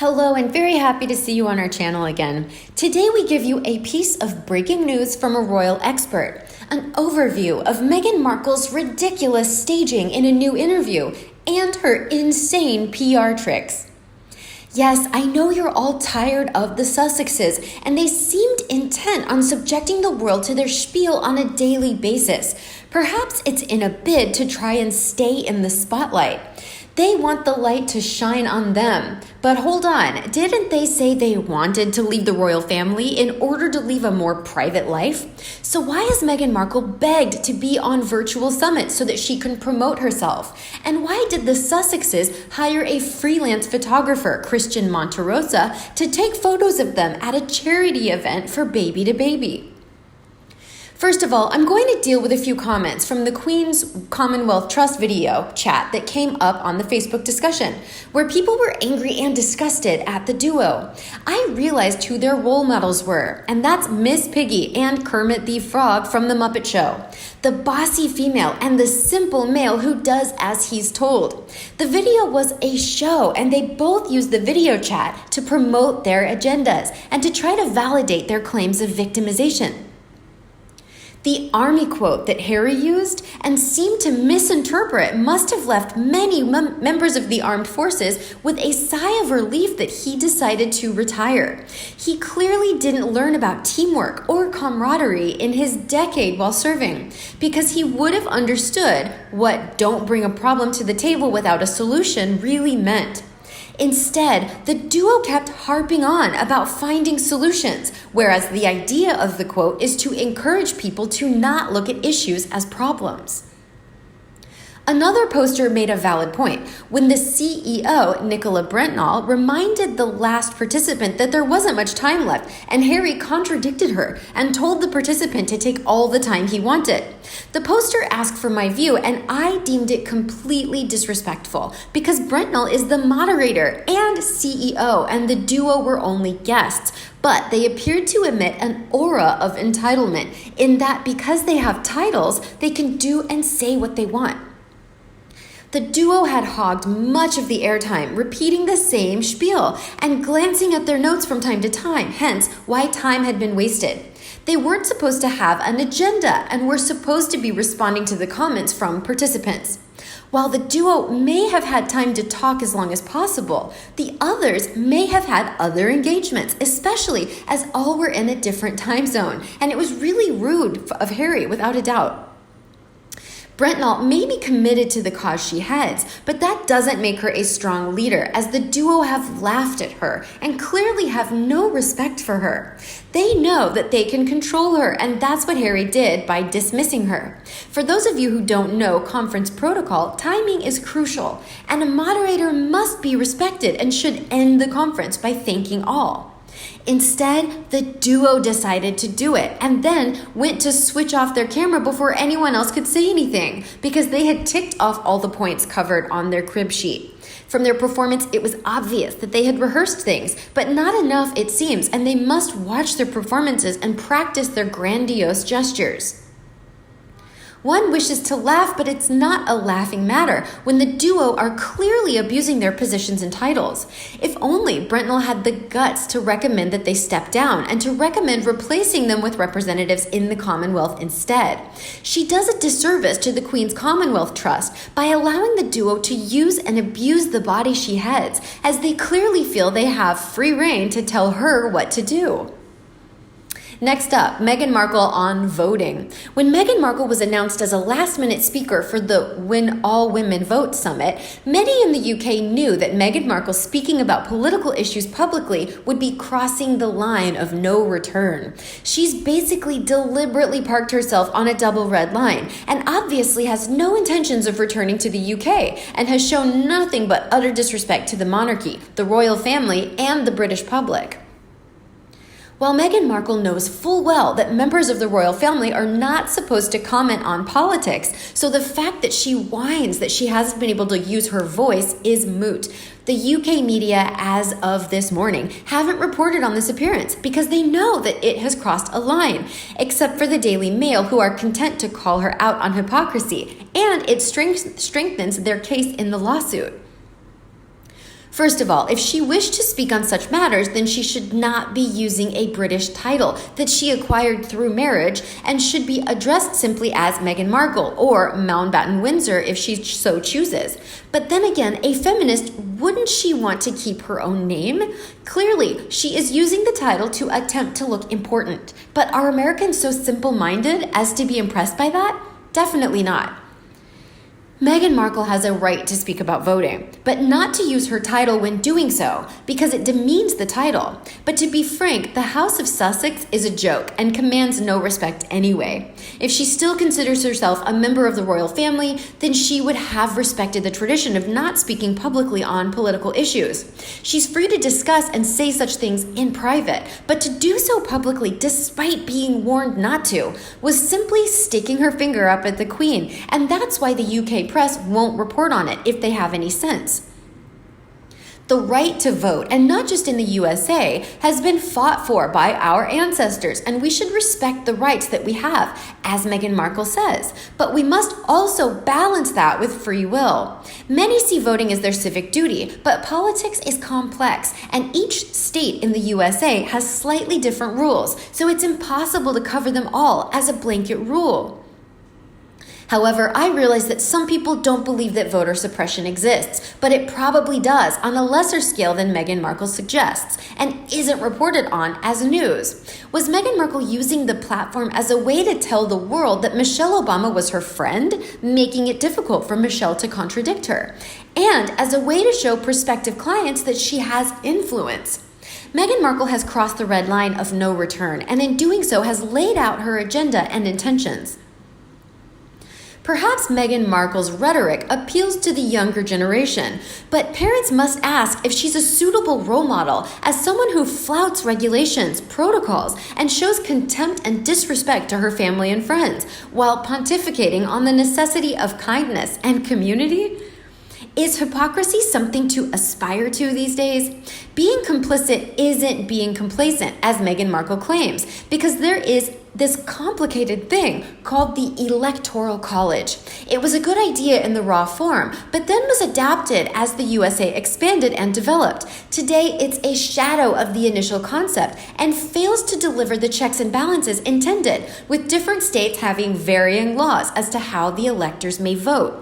Hello, and very happy to see you on our channel again. Today we give you a piece of breaking news from a royal expert, an overview of Meghan Markle's ridiculous staging in a new interview, and her insane PR tricks. Yes, I know you're all tired of the Sussexes, and they seemed intent on subjecting the world to their spiel on a daily basis. Perhaps it's in a bid to try and stay in the spotlight. They want the light to shine on them. But hold on, didn't they say they wanted to leave the royal family in order to live a more private life? So why has Meghan Markle begged to be on virtual summits so that she can promote herself? And why did the Sussexes hire a freelance photographer, Christian Monterosa, to take photos of them at a charity event for Baby to Baby? First of all, I'm going to deal with a few comments from the Queen's Commonwealth Trust video chat that came up on the Facebook discussion, where people were angry and disgusted at the duo. I realized who their role models were, and that's Miss Piggy and Kermit the Frog from The Muppet Show, the bossy female and the simple male who does as he's told. The video was a show, and they both used the video chat to promote their agendas and to try to validate their claims of victimization. The army quote that Harry used and seemed to misinterpret must have left many members of the armed forces with a sigh of relief that he decided to retire. He clearly didn't learn about teamwork or camaraderie in his decade while serving, because he would have understood what "don't bring a problem to the table without a solution" really meant. Instead, the duo kept harping on about finding solutions, whereas the idea of the quote is to encourage people to not look at issues as problems. Another poster made a valid point when the CEO, Nicola Brentnall, reminded the last participant that there wasn't much time left, and Harry contradicted her and told the participant to take all the time he wanted. The poster asked for my view, and I deemed it completely disrespectful because Brentnall is the moderator and CEO, and the duo were only guests. But they appeared to emit an aura of entitlement in that because they have titles, they can do and say what they want. The duo had hogged much of the airtime, repeating the same spiel and glancing at their notes from time to time, hence why time had been wasted. They weren't supposed to have an agenda and were supposed to be responding to the comments from participants. While the duo may have had time to talk as long as possible, the others may have had other engagements, especially as all were in a different time zone, and it was really rude of Harry, without a doubt. Brentnall may be committed to the cause she heads, but that doesn't make her a strong leader, as the duo have laughed at her and clearly have no respect for her. They know that they can control her, and that's what Harry did by dismissing her. For those of you who don't know conference protocol, timing is crucial, and a moderator must be respected and should end the conference by thanking all. Instead, the duo decided to do it and then went to switch off their camera before anyone else could say anything because they had ticked off all the points covered on their crib sheet. From their performance, it was obvious that they had rehearsed things, but not enough, it seems, and they must watch their performances and practice their grandiose gestures. One wishes to laugh, but it's not a laughing matter when the duo are clearly abusing their positions and titles. If only Brentnall had the guts to recommend that they step down and to recommend replacing them with representatives in the Commonwealth instead. She does a disservice to the Queen's Commonwealth Trust by allowing the duo to use and abuse the body she heads, as they clearly feel they have free rein to tell her what to do. Next up, Meghan Markle on voting. When Meghan Markle was announced as a last-minute speaker for the When All Women Vote Summit, many in the UK knew that Meghan Markle speaking about political issues publicly would be crossing the line of no return. She's basically deliberately parked herself on a double red line and obviously has no intentions of returning to the UK and has shown nothing but utter disrespect to the monarchy, the royal family, and the British public. While Meghan Markle knows full well that members of the royal family are not supposed to comment on politics, so the fact that she whines that she hasn't been able to use her voice is moot. The UK media, as of this morning, haven't reported on this appearance because they know that it has crossed a line, except for the Daily Mail, who are content to call her out on hypocrisy, and it strengthens their case in the lawsuit. First of all, if she wished to speak on such matters, then she should not be using a British title that she acquired through marriage and should be addressed simply as Meghan Markle or Mountbatten Windsor if she so chooses. But then again, a feminist, wouldn't she want to keep her own name? Clearly, she is using the title to attempt to look important. But are Americans so simple-minded as to be impressed by that? Definitely not. Meghan Markle has a right to speak about voting, but not to use her title when doing so, because it demeans the title. But to be frank, the House of Sussex is a joke and commands no respect anyway. If she still considers herself a member of the royal family, then she would have respected the tradition of not speaking publicly on political issues. She's free to discuss and say such things in private, but to do so publicly despite being warned not to was simply sticking her finger up at the Queen, and that's why the UK press won't report on it if they have any sense. The right to vote, and not just in the USA, has been fought for by our ancestors, and we should respect the rights that we have, as Meghan Markle says. But we must also balance that with free will. Many see voting as their civic duty, but politics is complex, and each state in the USA has slightly different rules, so it's impossible to cover them all as a blanket rule. However, I realize that some people don't believe that voter suppression exists, but it probably does on a lesser scale than Meghan Markle suggests, and isn't reported on as news. Was Meghan Markle using the platform as a way to tell the world that Michelle Obama was her friend, making it difficult for Michelle to contradict her, and as a way to show prospective clients that she has influence? Meghan Markle has crossed the red line of no return, and in doing so has laid out her agenda and intentions. Perhaps Meghan Markle's rhetoric appeals to the younger generation, but parents must ask if she's a suitable role model as someone who flouts regulations, protocols, and shows contempt and disrespect to her family and friends, while pontificating on the necessity of kindness and community. Is hypocrisy something to aspire to these days? Being complicit isn't being complacent, as Meghan Markle claims, because there is this complicated thing called the Electoral College. It was a good idea in the raw form, but then was adapted as the USA expanded and developed. Today, it's a shadow of the initial concept and fails to deliver the checks and balances intended, with different states having varying laws as to how the electors may vote.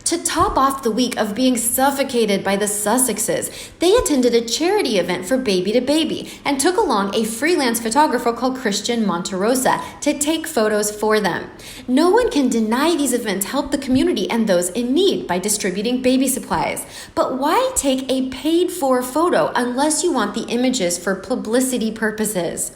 To top off the week of being suffocated by the Sussexes, they attended a charity event for Baby to Baby and took along a freelance photographer called Christian Monterosa to take photos for them. No one can deny these events help the community and those in need by distributing baby supplies. But why take a paid-for photo unless you want the images for publicity purposes?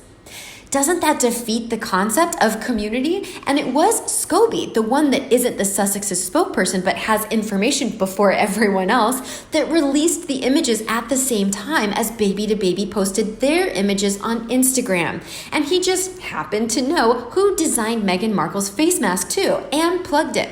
Doesn't that defeat the concept of community? And it was Scobie, the one that isn't the Sussex's spokesperson but has information before everyone else, that released the images at the same time as Baby to Baby posted their images on Instagram. And he just happened to know who designed Meghan Markle's face mask too, and plugged it.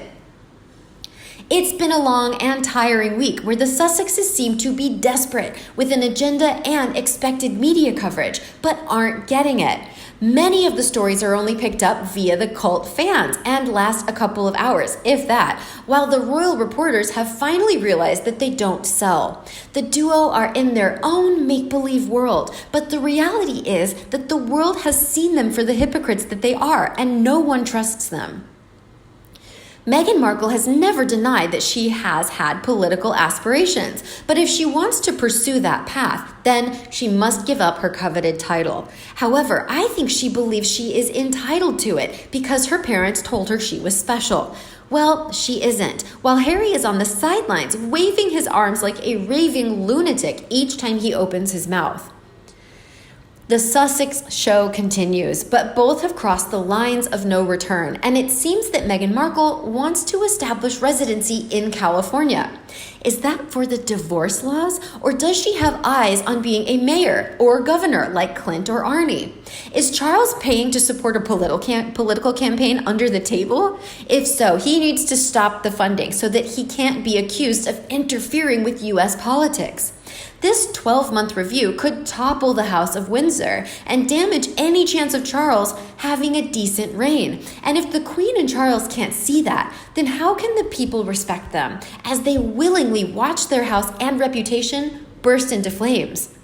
It's been a long and tiring week where the Sussexes seem to be desperate with an agenda and expected media coverage, but aren't getting it. Many of the stories are only picked up via the cult fans and last a couple of hours, if that, while the royal reporters have finally realized that they don't sell. The duo are in their own make-believe world, but the reality is that the world has seen them for the hypocrites that they are, and no one trusts them. Meghan Markle has never denied that she has had political aspirations, but if she wants to pursue that path, then she must give up her coveted title. However, I think she believes she is entitled to it because her parents told her she was special. Well, she isn't. While Harry is on the sidelines, waving his arms like a raving lunatic each time he opens his mouth. The Sussex show continues, but both have crossed the lines of no return, and it seems that Meghan Markle wants to establish residency in California. Is that for the divorce laws, or does she have eyes on being a mayor or governor like Clint or Arnie? Is Charles paying to support a political campaign under the table? If so, he needs to stop the funding so that he can't be accused of interfering with U.S. politics. This 12-month review could topple the House of Windsor and damage any chance of Charles having a decent reign. And if the Queen and Charles can't see that, then how can the people respect them as they willingly watch their house and reputation burst into flames?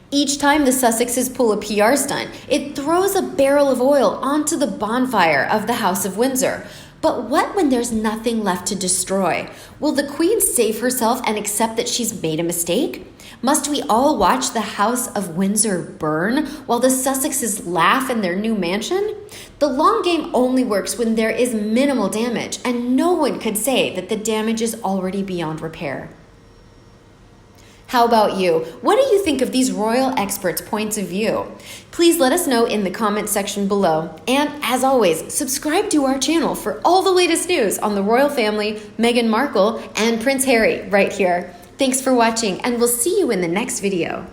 Each time the Sussexes pull a PR stunt, it throws a barrel of oil onto the bonfire of the House of Windsor. But what when there's nothing left to destroy? Will the Queen save herself and accept that she's made a mistake? Must we all watch the House of Windsor burn while the Sussexes laugh in their new mansion? The long game only works when there is minimal damage, and no one could say that the damage is already beyond repair. How about you? What do you think of these royal experts' points of view? Please let us know in the comment section below. And as always, subscribe to our channel for all the latest news on the royal family, Meghan Markle, and Prince Harry right here. Thanks for watching, and we'll see you in the next video.